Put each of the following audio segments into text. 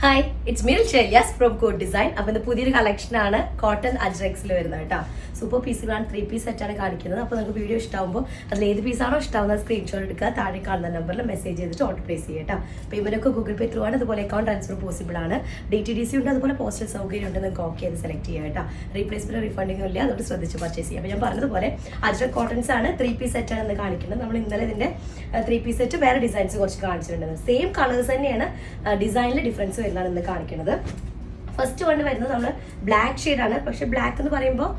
Hi it's മീൽ ഷെല്യാസ് from code design. അപ്പം ഇത് പുതിയൊരു കളക്ഷനാണ് കോട്ടൺ അജ്രക്സിൽ വരുന്നത് കേട്ടോ. സൂപ്പർ പീസുകളാണ്, 3 പീസ് സെറ്റാണ് കാണിക്കുന്നത്. അപ്പോൾ നിങ്ങൾക്ക് വീഡിയോ ഇഷ്ടമാകുമ്പോൾ അതിൽ ഏത് പീസാണോ ഇഷ്ടമാവുന്നത് സ്ക്രീൻഷോട്ട് എടുക്കുക, താഴെ കാണുന്ന നമ്പറിൽ മെസ്സേജ് ചെയ്തിട്ട് ഓർഡർ പ്ലേസ് ചെയ്യുക കേട്ടോ. പേയ്മെൻറ്റൊക്കെ ഗൂഗിൾ പേ ത്രൂ ആണ്, അതുപോലെ അക്കൗണ്ട് ട്രാൻസ്ഫർ പോസിബിൾ ആണ്. DTDC ഉണ്ട്, അതുപോലെ പോസ്റ്റൽ സൗകര്യം ഉണ്ട്. നിങ്ങൾക്ക് ഓക്കെ ചെയ്ത് സെലക്ട് ചെയ്യുക കേട്ടോ. റീപ്ലേസ്മെൻറ്റ് റീഫണ്ടിങ്ങും ഇല്ല, അതുകൊണ്ട് ശ്രദ്ധിച്ച് പർച്ചേസ് ചെയ്യുക. അപ്പോൾ ഞാൻ പറഞ്ഞതുപോലെ അജ്രക് കോട്ടൺസ് ആണ് 3 പീസ് സെറ്റാണ് ഇന്ന് കാണിക്കുന്നത്. നമ്മൾ ഇന്നലെ ഇതിൻ്റെ 3 പീസ് സെറ്റ് വേറെ ഡിസൈൻസ് കുറച്ച് കാണിച്ചിട്ടുണ്ട്. സെയിം കളേഴ്സ് തന്നെയാണ്, ഡിസൈനിൽ ഡിഫറൻസ് വരുന്നതാണ് ഇന്ന് കാണിക്കുന്നത്. ഫസ്റ്റ് വൺ വരുന്നത് നമ്മൾ ബ്ലാക്ക് ഷെയ്ഡാണ്. പക്ഷെ ബ്ലാക്ക് എന്ന് പറയുമ്പോൾ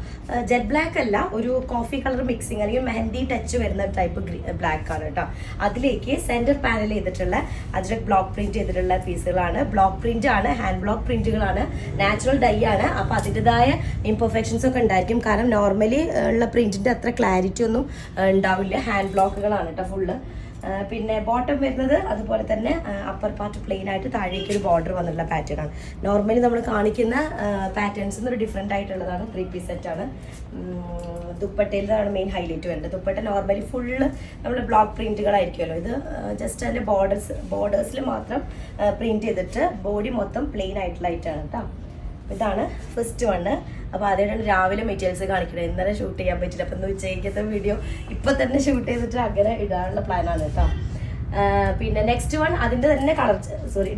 ജെറ്റ് ബ്ലാക്ക് അല്ല, ഒരു കോഫി കളർ മിക്സിങ് അല്ലെങ്കിൽ മെഹന്തി ടച്ച് വരുന്ന ടൈപ്പ് ബ്ലാക്ക് ആണ് കേട്ടോ. അതിലേക്ക് സെന്റർ പാനൽ ചെയ്തിട്ടുള്ള അജ്രക് ബ്ലോക്ക് പ്രിന്റ് ചെയ്തിട്ടുള്ള പീസുകളാണ്. ബ്ലോക്ക് പ്രിന്റ് ആണ്, ഹാൻഡ് ബ്ലോക്ക് പ്രിന്റുകളാണ്, നാച്ചുറൽ ഡൈ ആണ്. അപ്പോൾ അതിൻ്റെതായ ഇംപെർഫെക്ഷൻസ് ഒക്കെ ഉണ്ടായിരിക്കും. കാരണം നോർമലി ഉള്ള പ്രിന്റിന്റെ അത്ര ക്ലാരിറ്റി ഒന്നും ഉണ്ടാവില്ല. ഹാൻഡ് ബ്ലോക്കുകളാണ് കേട്ടോ ഫുള്ള്. പിന്നെ ബോട്ടം വരുന്നത് അതുപോലെ തന്നെ അപ്പർ പാർട്ട് പ്ലെയിൻ ആയിട്ട് താഴേക്ക് ഒരു ബോർഡർ വന്നിട്ടുള്ള പാറ്റേൺ ആണ്. നോർമലി നമ്മൾ കാണിക്കുന്ന പാറ്റേൺസ് ഒരു ഡിഫറെൻ്റ് ആയിട്ടുള്ളതാണ്. 3 പീസ് സെറ്റാണ്. ദുപ്പട്ടയിലാണ് മെയിൻ ഹൈലൈറ്റ് വരുന്നത്. ദുപ്പട്ട നോർമലി ഫുള്ള് നമ്മൾ ബ്ലോക്ക് പ്രിന്റുകളായിരിക്കുമല്ലോ. ഇത് ജസ്റ്റ് അതിൻ്റെ ബോർഡേഴ്സിൽ മാത്രം പ്രിന്റ് ചെയ്തിട്ട് ബോഡി മൊത്തം പ്ലെയിൻ ആയിട്ടുള്ളതായിട്ടാണ് കേട്ടോ. ഇതാണ് ഫസ്റ്റ് വണ്ണ്. അപ്പോൾ ആദ്യമായിട്ടാണ് രാവിലെ മെറ്റീരിയൽസ് കാണിക്കുന്നത്. ഇന്നലെ ഷൂട്ട് ചെയ്യാൻ പറ്റില്ല. അപ്പം ഇന്ന് ഉച്ചയ്ക്കത്തെ വീഡിയോ ഇപ്പം തന്നെ ഷൂട്ട് ചെയ്തിട്ട് അങ്ങനെ ഇടാനുള്ള പ്ലാനാണ് കേട്ടോ. പിന്നെ നെക്സ്റ്റ് വൺ അതിൻ്റെ തന്നെ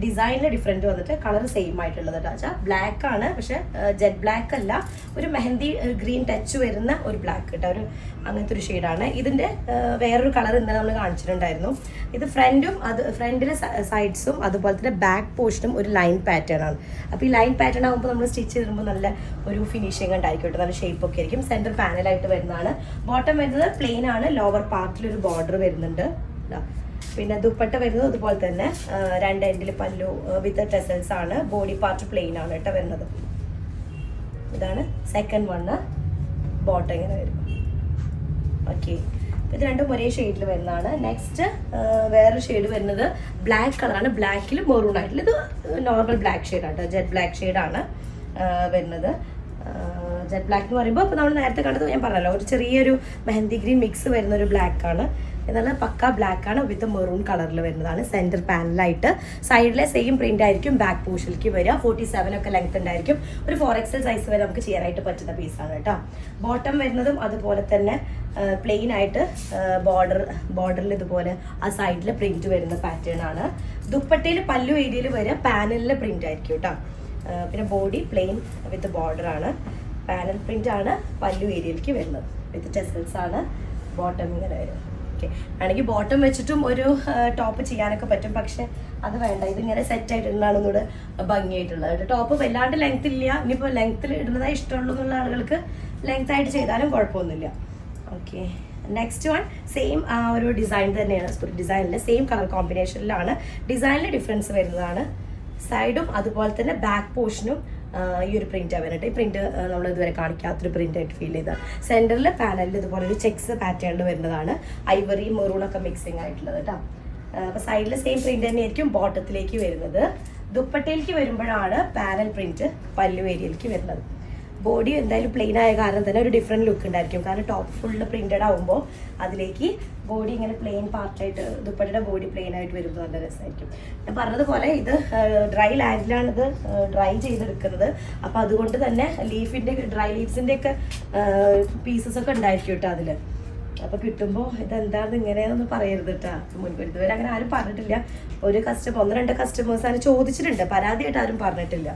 ഡിസൈനിൽ ഡിഫറെൻറ്റ് വന്നിട്ട് കളർ സെയിം ആയിട്ടുള്ളത് കേട്ടോ. വെച്ചാൽ ബ്ലാക്ക് ആണ്, പക്ഷെ ജെറ്റ് ബ്ലാക്ക് അല്ല, ഒരു മെഹന്തി ഗ്രീൻ ടച്ച് വരുന്ന ഒരു ബ്ലാക്ക് കേട്ടോ. ഒരു അങ്ങനത്തെ ഒരു ഷെയ്ഡാണ്. ഇതിൻ്റെ വേറൊരു കളർ ഇന്നലെ നമ്മൾ കാണിച്ചിട്ടുണ്ടായിരുന്നു. ഇത് ഫ്രണ്ടിലെ സൈഡ്സും അതുപോലെ തന്നെ ബാക്ക് പോർഷനും ഒരു ലൈൻ പാറ്റേൺ ആണ്. അപ്പോൾ ഈ ലൈൻ പാറ്റേൺ ആകുമ്പോൾ നമ്മൾ സ്റ്റിച്ച് ചെയ്തിടുമ്പോൾ നല്ല ഒരു ഫിനിഷിങ് ഉണ്ടായിരിക്കും കേട്ടോ. നല്ല ഷേപ്പ് ഒക്കെ ആയിരിക്കും. സെൻറ്റർ പാനലായിട്ട് വരുന്നതാണ്. ബോട്ടം വരുന്നത് പ്ലെയിൻ ആണ്, ലോവർ പാർട്ടിൽ ഒരു ബോർഡർ വരുന്നുണ്ട്. പിന്നെ ദുപ്പട്ട വരുന്നത് അതുപോലെ തന്നെ 2 എൻഡിൽ പല്ലു വിത്ത് ടെസൽസ് ആണ്. ബോഡി പാർട്ട് പ്ലെയിൻ ആണ് കേട്ടോ വരുന്നത്. ഇതാണ് സെക്കൻഡ് വണ്ണ്. ബോട്ടം ഇങ്ങനെ വരും. ഓക്കെ, ഇത് രണ്ടും ഒരേ ഷെയ്ഡിൽ വരുന്നതാണ്. നെക്സ്റ്റ് വേറൊരു ഷെയ്ഡ് വരുന്നത് ബ്ലാക്ക് കളറാണ്. ബ്ലാക്കിൽ മെറൂൺ ആയിട്ടുള്ള ഇത് നോർമൽ ബ്ലാക്ക് ഷെയ്ഡാണ് കേട്ടോ. ജെറ്റ് ബ്ലാക്ക് ഷെയ്ഡാണ് വരുന്നത്. ജെറ്റ് ബ്ലാക്ക് എന്ന് പറയുമ്പോൾ ഇപ്പോൾ നമ്മൾ നേരത്തെ കണ്ടത് ഞാൻ പറഞ്ഞല്ലോ, ഒരു ചെറിയൊരു മെഹന്തി ഗ്രീൻ മിക്സ് വരുന്ന ഒരു ബ്ലാക്ക് ആണ്. എന്നാൽ പക്ക ബ്ലാക്ക് ആണ് വിത്ത് മെറൂൺ കളറിൽ വരുന്നതാണ്. സെൻറ്റർ പാനലായിട്ട് സൈഡിലെ സെയിം പ്രിന്റ് ആയിരിക്കും ബാക്ക് പോർഷനിലേക്ക് വരിക. 47 ഒക്കെ ലെങ്ത് ഉണ്ടായിരിക്കും. ഒരു 4XL സൈസ് വരെ നമുക്ക് ചെയ്യാനായിട്ട് പറ്റുന്ന പീസാണ് കേട്ടോ. ബോട്ടം വരുന്നതും അതുപോലെ തന്നെ പ്ലെയിൻ ആയിട്ട് ബോർഡറിൽ ഇതുപോലെ ആ സൈഡിൽ പ്രിന്റ് വരുന്ന പാറ്റേൺ ആണ്. ദുപ്പട്ടയിൽ പല്ലു ഏരിയയിൽ വരിക പാനലിലെ പ്രിന്റ് ആയിരിക്കും കേട്ടോ. പിന്നെ ബോഡി പ്ലെയിൻ വിത്ത് ബോർഡർ ആണ്. പാനൽ പ്രിന്റ് ആണ് പല്ലു ഏരിയയിലേക്ക് വരുന്നത്. വിത്ത് ടെസൽസ് ആണ്. ബോട്ടം ഇങ്ങനെ വരും. ആണെങ്കിൽ ബോട്ടം വെച്ചിട്ടും ഒരു ടോപ്പ് ചെയ്യാനൊക്കെ പറ്റും. പക്ഷെ അത് വേണ്ട, ഇതിങ്ങനെ സെറ്റ് ആയിട്ടുള്ളതാണ് ഒന്നുകൂടെ ഭംഗിയായിട്ടുള്ളത്. ടോപ്പ് വല്ലാണ്ട് ലെങ്ത് ഇല്ല. ഇനിയിപ്പോൾ ലെങ്ത്തിൽ ഇടുന്നതായി ഇഷ്ടമുള്ളൂ എന്നുള്ള ആളുകൾക്ക് ലെങ്ത് ആയിട്ട് ചെയ്താലും കുഴപ്പമൊന്നുമില്ല. ഓക്കെ, നെക്സ്റ്റ് വൺ സെയിം ആ ഒരു ഡിസൈൻ തന്നെയാണ്. ഡിസൈനിൽ സെയിം കളർ കോമ്പിനേഷനിലാണ്. ഡിസൈനിൽ ഡിഫറൻസ് വരുന്നതാണ്. സൈഡും അതുപോലെ തന്നെ ബാക്ക് പോർഷനും ഈ ഒരു പ്രിന്റ് വരുന്നുണ്ട്. ഈ പ്രിന്റ് നമ്മൾ ഇതുവരെ കാണിക്കാത്തൊരു പ്രിന്റ് ആയിട്ട് ഫീൽ ചെയ്താണ്. സെന്ററിൽ പാനലിൽ ഇതുപോലെ ഒരു ചെക്സ് പാറ്റേണിൽ വരുന്നതാണ്. ഐവറി മെറൂണൊക്കെ മിക്സിങ് ആയിട്ടുള്ളത് കേട്ടോ. അപ്പോൾ സൈഡിൽ സെയിം പ്രിന്റ് തന്നെയായിരിക്കും ബോട്ടത്തിലേക്ക് വരുന്നത്. ദുപ്പട്ടയിലേക്ക് വരുമ്പോഴാണ് പാനൽ പ്രിന്റ് പല്ലു ഏരിയയിലേക്ക് വരുന്നത്. ബോഡി എന്തായാലും പ്ലെയിൻ ആയ കാരണം തന്നെ ഒരു ഡിഫറെൻറ്റ് ലുക്ക് ഉണ്ടായിരിക്കും. കാരണം ടോപ്പ് ഫുള്ള് പ്രിന്റഡ് ആകുമ്പോൾ അതിലേക്ക് ബോഡി ഇങ്ങനെ പ്ലെയിൻ പാർട്ടായിട്ട് ദുപ്പട്ടയുടെ ബോഡി പ്ലെയിൻ ആയിട്ട് വരുമ്പോൾ നല്ല രസമായിരിക്കും. ഞാൻ പറഞ്ഞതുപോലെ ഇത് ഡ്രൈ ലാൻഡിലാണ് ഇത് ഡ്രൈ ചെയ്തെടുക്കുന്നത്. അപ്പോൾ അതുകൊണ്ട് തന്നെ ഡ്രൈ ലീവ്സിൻ്റെ ഒക്കെ പീസസ് ഒക്കെ ഉണ്ടായിരിക്കും കേട്ടോ അതിൽ. അപ്പോൾ കിട്ടുമ്പോൾ ഇതെന്താണ് ഇങ്ങനെയാണെന്ന് പറയരുത് കേട്ടോ. മുൻപ് ഇതുവരെ അങ്ങനെ ആരും പറഞ്ഞിട്ടില്ല. ഒരു 1-2 കസ്റ്റമേഴ്സാണ് ചോദിച്ചിട്ടുണ്ട്, പരാതിയായിട്ട് ആരും പറഞ്ഞിട്ടില്ല.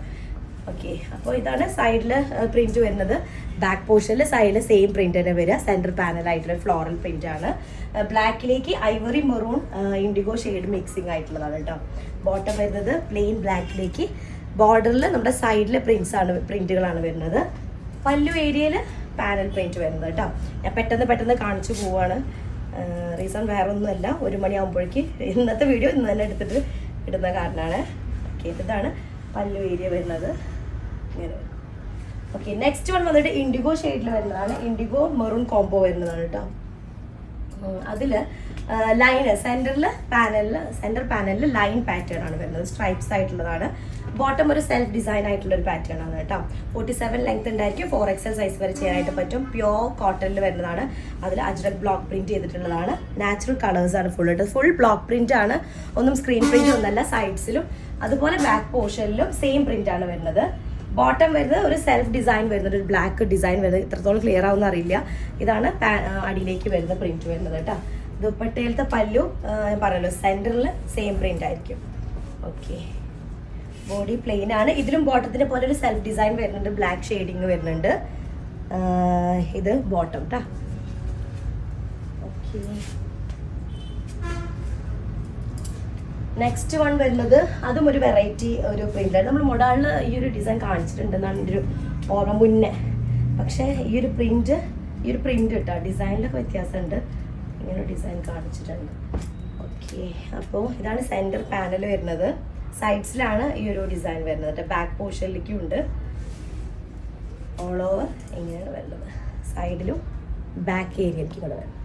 ഓക്കെ, അപ്പോൾ ഇതാണ് സൈഡിൽ പ്രിന്റ് വരുന്നത്. ബാക്ക് പോർഷനിൽ സൈഡിൽ സെയിം പ്രിന്റ് തന്നെ വരിക. സെൻറ്റർ പാനലായിട്ടുള്ള ഫ്ലോറൽ പ്രിന്റ് ആണ്. ബ്ലാക്കിലേക്ക് ivory maroon indigo shade mixing ആയിട്ടുള്ളതാണ് കേട്ടോ. ബോട്ടം വരുന്നത് പ്ലെയിൻ ബ്ലാക്കിലേക്ക് ബോർഡറിൽ നമ്മുടെ സൈഡിലെ പ്രിന്റുകളാണ് വരുന്നത്. പല്ലു ഏരിയയിൽ പാനൽ പ്രിന്റ് വരുന്നത് കേട്ടോ. ഞാൻ പെട്ടെന്ന് കാണിച്ചു പോവാണ്. റീസൺ വേറെ ഒന്നുമല്ല, 1 മണിയാകുമ്പോഴേക്ക് ഇന്നത്തെ വീഡിയോ ഇന്ന് തന്നെ എടുത്തിട്ട് ഇടുന്ന കാരണമാണ്. ഓക്കെ, ഇതാണ് പല്ലു ഏരിയ വരുന്നത്. ഇങ്ങനെ. ഓക്കെ, നെക്സ്റ്റ് വൺ വന്നിട്ട് ഇൻഡിഗോ ഷെയ്ഡിൽ വരുന്നതാണ്. ഇൻഡിഗോ മെറൂൺ കോംബോ വരുന്നതാണ് കേട്ടോ. അതിൽ ലൈന് സെൻറ്റർ പാനലിൽ ലൈൻ പാറ്റേൺ ആണ് വരുന്നത്. സ്ട്രൈപ്സ് ആയിട്ടുള്ളതാണ്. ബോട്ടം ഒരു സെൽഫ് ഡിസൈൻ ആയിട്ടുള്ള ഒരു പാറ്റേൺ ആണ് കേട്ടോ. 47 ലെങ്ത് ഉണ്ടായിരിക്കും. 4XL സൈസ് വരെ ചെയ്യാനായിട്ട് പറ്റും. പ്യോർ കോട്ടണിൽ വരുന്നതാണ്. അതിൽ അജ്രക് ബ്ലോക്ക് പ്രിന്റ് ചെയ്തിട്ടുള്ളതാണ്. നാച്ചുറൽ കളേഴ്സ് ആണ് ഫുൾ ബ്ലോക്ക് പ്രിന്റ് ആണ്. ഒന്നും സ്ക്രീൻ പ്രിന്റ് ഒന്നല്ല. സൈഡ്സിലും അതുപോലെ ബാക്ക് പോർഷനിലും സെയിം പ്രിന്റ് ആണ് വരുന്നത്. ബോട്ടം വരുന്നത് ഒരു സെൽഫ് ഡിസൈൻ വരുന്നത്, ഒരു ബ്ലാക്ക് ഡിസൈൻ വരുന്നത്. ഇത്രത്തോളം ക്ലിയർ ആവുന്ന അറിയില്ല. ഇതാണ് അടിയിലേക്ക് വരുന്ന പ്രിന്റ് വരുന്നത് കേട്ടോ. ദുപ്പട്ടയിലത്തെ പല്ലു ഞാൻ പറഞ്ഞല്ലോ സെന്ററിൽ സെയിം പ്രിന്റ് ആയിരിക്കും. ഓക്കെ, ബോഡി പ്ലെയിൻ ആണ്. ഇതിലും ബോട്ടത്തിന് പോലെ ഒരു സെൽഫ് ഡിസൈൻ വരുന്നുണ്ട്, ബ്ലാക്ക് ഷെയ്ഡിങ് വരുന്നുണ്ട്. ഇത് ബോട്ടം കേട്ടോ. ഓക്കെ, നെക്സ്റ്റ് വൺ വരുന്നത് അതും ഒരു വെറൈറ്റി ഒരു പ്രിന്റാണ്. നമ്മൾ മൊഡാളിൽ ഈ ഒരു ഡിസൈൻ കാണിച്ചിട്ടുണ്ടെന്നാണ് എൻ്റെ ഒരു ഓർമ്മ മുന്നേ. പക്ഷേ ഈ ഒരു പ്രിന്റ് കേട്ടോ, ഡിസൈനിലൊക്കെ വ്യത്യാസമുണ്ട്. ഇങ്ങനെ ഡിസൈൻ കാണിച്ചിട്ടുണ്ട്. ഓക്കെ, അപ്പോൾ ഇതാണ് സെൻറ്റർ പാനൽ വരുന്നത്. സൈഡ്സിലാണ് ഈ ഒരു ഡിസൈൻ വരുന്നത്. ബാക്ക് പോർഷനിലേക്കും ഉണ്ട്. ഓൾ ഓവർ ഇങ്ങനെയാണ് വരുന്നത്. സൈഡിലും ബാക്ക് ഏരിയയിലേക്ക് കൂടെ വരും.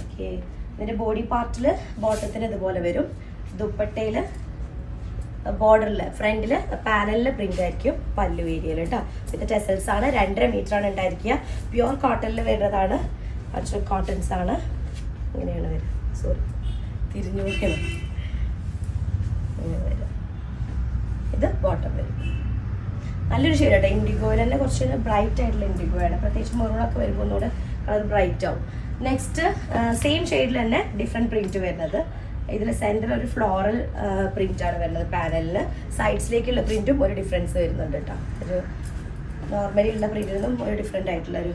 ഓക്കെ, ഇതിൻ്റെ ബോഡി പാർട്ടിൽ ബോട്ടത്തിന് ഇതുപോലെ വരും. ദുപ്പട്ടയിൽ ബോർഡറിൽ ഫ്രണ്ടിൽ പാനലിൽ പ്രിന്റ് ആയിരിക്കും. പല്ലു ഏരിയയിൽ കേട്ടോ. ഇത് ടെസൽസ് ആണ്. 2.5 മീറ്ററാണ് ഉണ്ടായിരിക്കുക. പ്യുവർ കോട്ടണിൽ വരുന്നതാണ്. അച്ഛൻ കോട്ടൺസ് ആണ്. ഇങ്ങനെയാണ് വരിക. സോറി, തിരിഞ്ഞു നോക്കണം. ഇങ്ങനെ വരിക. ഇത് ബോട്ടം വരും. നല്ലൊരു ഷെയ്ഡ് കേട്ടോ. ഇൻഡിഗോയിൽ തന്നെ കുറച്ച് ബ്രൈറ്റ് ആയിട്ടുള്ള ഇൻഡിഗോയാണ്. പ്രത്യേകിച്ച് മെറൂണൊക്കെ വരുമ്പോൾ ഒന്നുകൂടെ കളർ ബ്രൈറ്റ് ആവും. നെക്സ്റ്റ് സെയിം ഷെയ്ഡിൽ തന്നെ ഡിഫറെൻറ്റ് പ്രിന്റ് വരുന്നത്. ഇതിൽ സെൻറ്റർ ഒരു ഫ്ലോറൽ പ്രിന്റ് ആണ് വരുന്നത്. പാനലിൽ സൈഡ്സിലേക്കുള്ള പ്രിന്റും ഒരു ഡിഫറൻസ് വരുന്നുണ്ട് കേട്ടോ. ഒരു നോർമലി ഉള്ള പ്രിന്റിൽ നിന്നും ഒരു ഡിഫറെൻ്റ് ആയിട്ടുള്ള ഒരു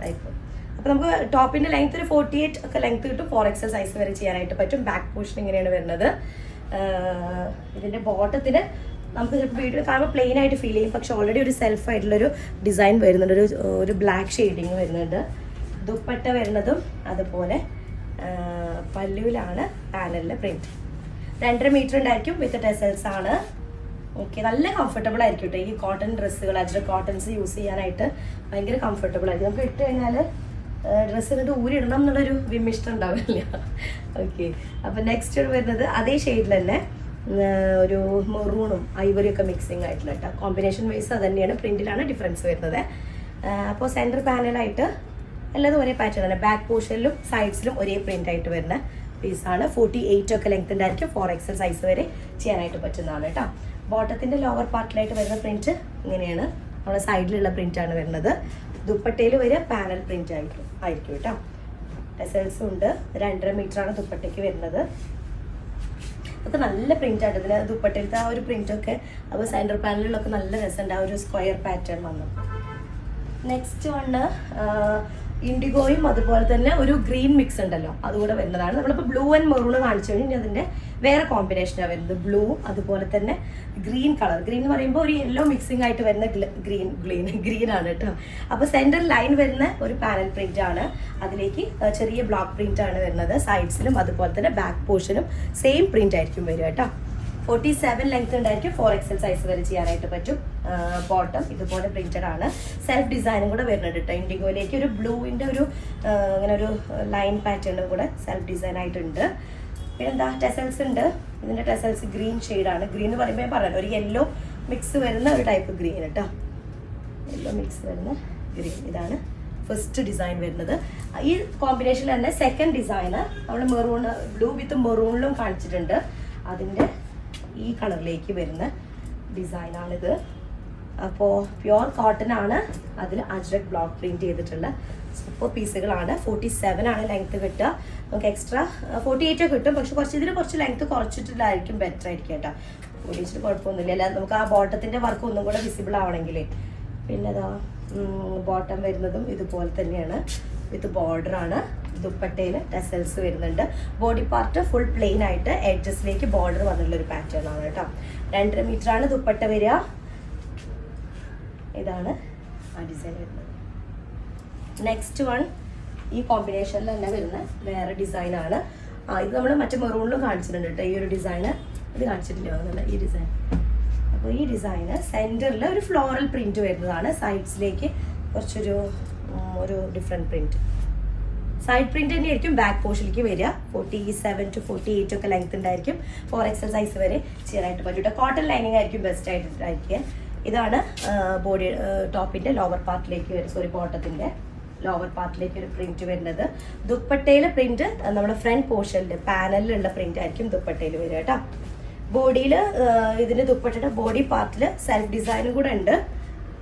ടൈപ്പ്. അപ്പോൾ നമുക്ക് ടോപ്പിൻ്റെ ലെങ്ത് ഒരു 48 ഒക്കെ ലെങ്ത് കിട്ടും. 4XL സൈസ് വരെ ചെയ്യാനായിട്ട് പറ്റും. ബാക്ക് പോർഷൻ ഇങ്ങനെയാണ് വരുന്നത്. ഇതിൻ്റെ ബോട്ടത്തിന് നമുക്ക് ചിലപ്പോൾ വീഡിയോ കാണുമ്പോൾ പ്ലെയിൻ ആയിട്ട് ഫീൽ ചെയ്യും. പക്ഷെ ഓൾറെഡി ഒരു സെൽഫ് ആയിട്ടുള്ളൊരു ഡിസൈൻ വരുന്നുണ്ട്. ഒരു ബ്ലാക്ക് ഷെയ്ഡിങ് വരുന്നുണ്ട്. ദുപ്പട്ട വരുന്നതും അതുപോലെ പല്ലുവിലാണ് പാനലിൽ പ്രിന്റ്. 2.5 മീറ്റർ ഉണ്ടായിരിക്കും. വിത്ത് ടെസൽസ് ആണ്. ഓക്കെ, നല്ല കംഫർട്ടബിൾ ആയിരിക്കും കേട്ടോ. ഈ കോട്ടൺ ഡ്രസ്സുകൾ, അജ്രക് കോട്ടൺസ് യൂസ് ചെയ്യാനായിട്ട് ഭയങ്കര കംഫർട്ടബിൾ ആയിരിക്കും. നമുക്ക് ഇട്ട് കഴിഞ്ഞാൽ ഡ്രസ്സ് എന്നിട്ട് ഊരിടണം എന്നുള്ളൊരു വിമിഷ്ടം ഉണ്ടാവില്ല. ഓക്കെ, അപ്പം നെക്സ്റ്റ് വരുന്നത് അതേ ഷെയ്ഡിൽ തന്നെ ഒരു മെറൂണും ഐവറിയൊക്കെ മിക്സിങ് ആയിട്ടുള്ള കേട്ടോ. കോമ്പിനേഷൻ വൈസ് അത് തന്നെയാണ്. പ്രിന്റിലാണ് ഡിഫറൻസ് വരുന്നത്. അപ്പോൾ സെൻറ്റർ പാനലായിട്ട് എല്ലാതും ഒരേ പാറ്റേൺ ആണ്. ബാക്ക് പോർഷനിലും സൈഡ്സിലും ഒരേ പ്രിന്റ് ആയിട്ട് വരുന്ന പീസാണ്. 48 ഒക്കെ ലെങ്ത് ഉണ്ടായിരിക്കും. 4XL സൈസ് വരെ ചെയ്യാനായിട്ട് പറ്റുന്നതാണ് കേട്ടോ. ബോട്ടത്തിൻ്റെ ലോവർ പാർട്ടിലായിട്ട് വരുന്ന പ്രിന്റ് ഇങ്ങനെയാണ്. നമ്മുടെ സൈഡിലുള്ള പ്രിന്റ് ആണ് വരുന്നത്. ദുപ്പട്ടയിൽ വരെ പാനൽ പ്രിന്റ് ആയിരിക്കും കേട്ടോ. ടെസൽസും ഉണ്ട്. 2.5 മീറ്ററാണ് ദുപ്പട്ടയ്ക്ക് വരുന്നത്. ഒക്കെ നല്ല പ്രിന്റ് ആയിട്ട് ഇതിന് ദുപ്പട്ടയിലത്തെ ആ ഒരു പ്രിന്റൊക്കെ. അപ്പോൾ സെൻറ്റർ പാനലിലൊക്കെ നല്ല രസമുണ്ട്. ആ ഒരു സ്ക്വയർ പാറ്റേൺ വന്നു. നെക്സ്റ്റ് വണ് ഇൻഡിഗോയും അതുപോലെ തന്നെ ഒരു ഗ്രീൻ മിക്സ് ഉണ്ടല്ലോ, അതുകൂടെ വരുന്നതാണ്. നമ്മളിപ്പോൾ ബ്ലൂ ആൻഡ് മെറൂൺ കാണിച്ചു കഴിഞ്ഞാൽ അതിൻ്റെ വേറെ കോമ്പിനേഷനാണ് വരുന്നത്. ബ്ലൂ അതുപോലെ തന്നെ ഗ്രീൻ കളർ. ഗ്രീൻ എന്ന് പറയുമ്പോൾ ഒരു യെല്ലോ മിക്സിംഗ് ആയിട്ട് വരുന്ന ഗ്രീൻ ആണ് കേട്ടോ. അപ്പോൾ സെൻറ്റർ ലൈൻ വരുന്ന ഒരു പാനൽ പ്രിന്റ് ആണ്. അതിലേക്ക് ചെറിയ ബ്ലോക്ക് പ്രിന്റ് ആണ് വരുന്നത്. സൈഡ്സിലും അതുപോലെ തന്നെ ബാക്ക് പോർഷനും സെയിം പ്രിന്റ് ആയിരിക്കും വരിക കേട്ടോ. 47 ലെങ്ത് ഉണ്ടായിരിക്കും. 4XL സൈസ് വരെ ചെയ്യാനായിട്ട് പറ്റും. ബോട്ടം ഇതുപോലെ പ്രിന്റഡ് ആണ്. സെൽഫ് ഡിസൈനും കൂടെ വരുന്നുണ്ട് കേട്ടോ. ഇൻഡിഗോയിലേക്ക് ഒരു ബ്ലൂവിൻ്റെ ഒരു അങ്ങനെ ഒരു ലൈൻ പാറ്റേണും കൂടെ സെൽഫ് ഡിസൈൻ ആയിട്ടുണ്ട്. പിന്നെന്താ ടെസൽസ് ഉണ്ട്. ഇതിൻ്റെ ടെസൽസ് ഗ്രീൻ ഷെയ്ഡാണ്. ഗ്രീൻ എന്ന് പറയുമ്പോൾ പറഞ്ഞല്ലോ ഒരു യെല്ലോ മിക്സ് വരുന്ന ഒരു ടൈപ്പ് ഗ്രീൻ കേട്ടോ. യെല്ലോ മിക്സ് വരുന്ന ഗ്രീൻ. ഇതാണ് ഫസ്റ്റ് ഡിസൈൻ വരുന്നത്. ഈ കോമ്പിനേഷനിൽ തന്നെ സെക്കൻഡ് ഡിസൈന് നമ്മൾ മെറൂൺ ബ്ലൂ വിത്ത് മെറൂണിലും കാണിച്ചിട്ടുണ്ട്. അതിൻ്റെ ഈ കളറിലേക്ക് വരുന്ന ഡിസൈനാണിത്. അപ്പോൾ പ്യുവർ കോട്ടൺ ആണ്. അതിൽ അജ്രക് ബ്ലോക്ക് പ്രിന്റ് ചെയ്തിട്ടുള്ള സൂപ്പർ പീസുകളാണ്. 47 ആണ് ലെങ്ത് കിട്ടുക. നമുക്ക് എക്സ്ട്രാ 48 കിട്ടും. പക്ഷെ കുറച്ച് ലെങ്ത് കുറച്ചിട്ടില്ലായിരിക്കും ബെറ്റർ ആയിരിക്കും കേട്ടോ. ഓടിച്ചിട്ട് കുഴപ്പമൊന്നുമില്ല. അല്ലാതെ നമുക്ക് ആ ബോട്ടത്തിൻ്റെ വർക്ക് ഒന്നും കൂടെ വിസിബിൾ ആവണമെങ്കിൽ. പിന്നെ അതാ ബോട്ടം വരുന്നതും ഇതുപോലെ തന്നെയാണ്. വിത്ത് ബോർഡർ ആണ്. ദുപ്പട്ടയിൽ ടെസൽസ് വരുന്നുണ്ട്. ബോഡി പാർട്ട് ഫുൾ പ്ലെയിൻ ആയിട്ട് എഡ്ജസിലേക്ക് ബോർഡർ വന്നിട്ടുള്ള ഒരു പാറ്റേൺ ആണ് കേട്ടോ. 2.5 മീറ്ററാണ് ദുപ്പട്ട വരിക. ഇതാണ് ആ ഡിസൈൻ വരുന്നത്. നെക്സ്റ്റ് വൺ ഈ കോമ്പിനേഷനിൽ തന്നെ വരുന്ന വേറെ ഡിസൈനാണ്. ഇത് നമ്മൾ മറ്റേ മെറൂണിലും കാണിച്ചിട്ടുണ്ട് കേട്ടോ. ഈ ഒരു ഡിസൈന് ഇത് കാണിച്ചിട്ടില്ല ഈ ഡിസൈൻ. അപ്പോൾ ഈ ഡിസൈന് സെൻറ്ററിൽ ഒരു ഫ്ലോറൽ പ്രിന്റ് വരുന്നതാണ്. സൈഡ്സിലേക്ക് കുറച്ചൊരു ഡിഫറെൻറ്റ് പ്രിന്റ്. സൈഡ് പ്രിന്റ് തന്നെ ആയിരിക്കും ബാക്ക് പോർഷനിലേക്ക് വരിക. 47 to 48 ഒക്കെ ലെങ്ത് ഉണ്ടായിരിക്കും. 4XL സൈസ് വരെ ചെയ്യാനായിട്ട് പറ്റും. കോട്ടൺ ലൈനിങ് ആയിരിക്കും ബെസ്റ്റ് ആയിട്ടുണ്ടായിരിക്കുക. ഇതാണ് ബോഡി ടോപ്പിന്റെ ലോവർ പാർട്ടിലേക്ക് വരും, സോറി ബോട്ടത്തിന്റെ ലോവർ പാർട്ടിലേക്ക് ഒരു പ്രിന്റ് വരുന്നത്. ദുപ്പട്ടയിലെ പ്രിന്റ് നമ്മുടെ ഫ്രണ്ട് പോർഷനിൽ പാനലിലുള്ള പ്രിന്റ് ആയിരിക്കും ദുപ്പട്ടയിൽ വരിക കേട്ടോ. ബോഡിയിൽ ഇതിന് ദുപ്പട്ടയുടെ ബോഡി പാർട്ടിൽ സെൽഫ് ഡിസൈനും കൂടെ ഉണ്ട്,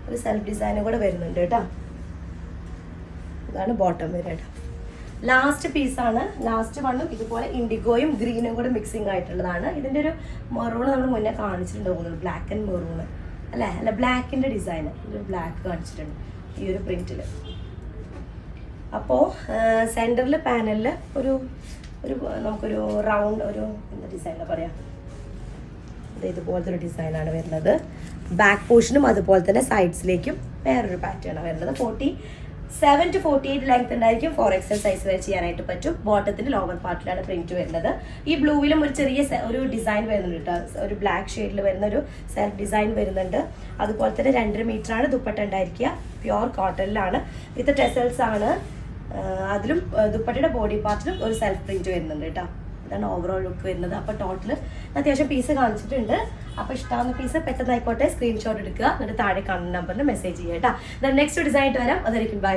ഒരു സെൽഫ് ഡിസൈനും കൂടെ വരുന്നുണ്ട് കേട്ടോ. ഇതാണ് ബോട്ടം വരിക കേട്ടോ. ലാസ്റ്റ് പീസാണ്, ലാസ്റ്റ് വണ്ണും ഇതുപോലെ ഇൻഡിഗോയും ഗ്രീനും കൂടെ മിക്സിങ് ആയിട്ടുള്ളതാണ്. ഇതിൻ്റെ ഒരു മെറൂൺ നമ്മൾ മുന്നേ കാണിച്ചിട്ടുണ്ട് തോന്നുന്നു, ബ്ലാക്ക് ആൻഡ് മെറൂൺ അല്ലേ, അല്ല ബ്ലാക്കിൻ്റെ ഡിസൈൻ, ഒരു ബ്ലാക്ക് കാണിച്ചിട്ടുണ്ട് ഈ ഒരു പ്രിന്റിൽ. അപ്പോൾ സെൻറ്ററിൽ പാനലിൽ ഒരു ഒരു നമുക്കൊരു റൗണ്ട് ഒരു എന്താ ഡിസൈനാണ് പറയാം, ഇതുപോലത്തെ ഒരു ഡിസൈനാണ് വരുന്നത്. ബാക്ക് പോർഷനും അതുപോലെ തന്നെ സൈഡ്സിലേക്കും വേറൊരു പാറ്റേൺ ആണ് വരുന്നത്. 47 to 48 ലെങ്ത് ഉണ്ടായിരിക്കും. 4XL സൈസ് വരെ ചെയ്യാനായിട്ട് പറ്റും. ബോട്ടത്തിന്റെ ലോവർ പാർട്ടിലാണ് പ്രിന്റ് വരുന്നത്. ഈ ബ്ലൂവിലും ഒരു ചെറിയ ഒരു ഡിസൈൻ വരുന്നുണ്ട് കേട്ടോ, ഒരു ബ്ലാക്ക് ഷെയ്ഡിൽ വരുന്ന ഒരു സെൽഫ് ഡിസൈൻ വരുന്നുണ്ട്. അതുപോലെ തന്നെ 2.5 മീറ്റർ ആണ് ദുപ്പട്ട ഉണ്ടായിരിക്കുക. പ്യുവർ കോട്ടണിലാണ്, വിത്ത് ടെസൽസ് ആണ്. അതിലും ദുപ്പട്ടയുടെ ബോഡി പാർട്ടിലും ഒരു സെൽഫ് പ്രിന്റ് വരുന്നുണ്ട് കേട്ടോ. ഇതാണ് ഓവറോൾ ലുക്ക് വരുന്നത്. അപ്പോൾ ടോട്ടൽ അത്യാവശ്യം പീസ് കാണിച്ചിട്ടുണ്ട്. അപ്പോൾ ഇഷ്ടമാകുന്ന പീസ് പെട്ടെന്ന് ആയിക്കോട്ടെ സ്ക്രീൻഷോട്ട് എടുക്കുക, എന്നിട്ട് താഴെ കാണുന്ന നമ്പറിൽ മെസ്സേജ് ചെയ്യുക കേട്ടോ. നെക്സ്റ്റ് ഡിസൈൻ ആയിട്ട് വരാം. അതായിരിക്കും ബൈ.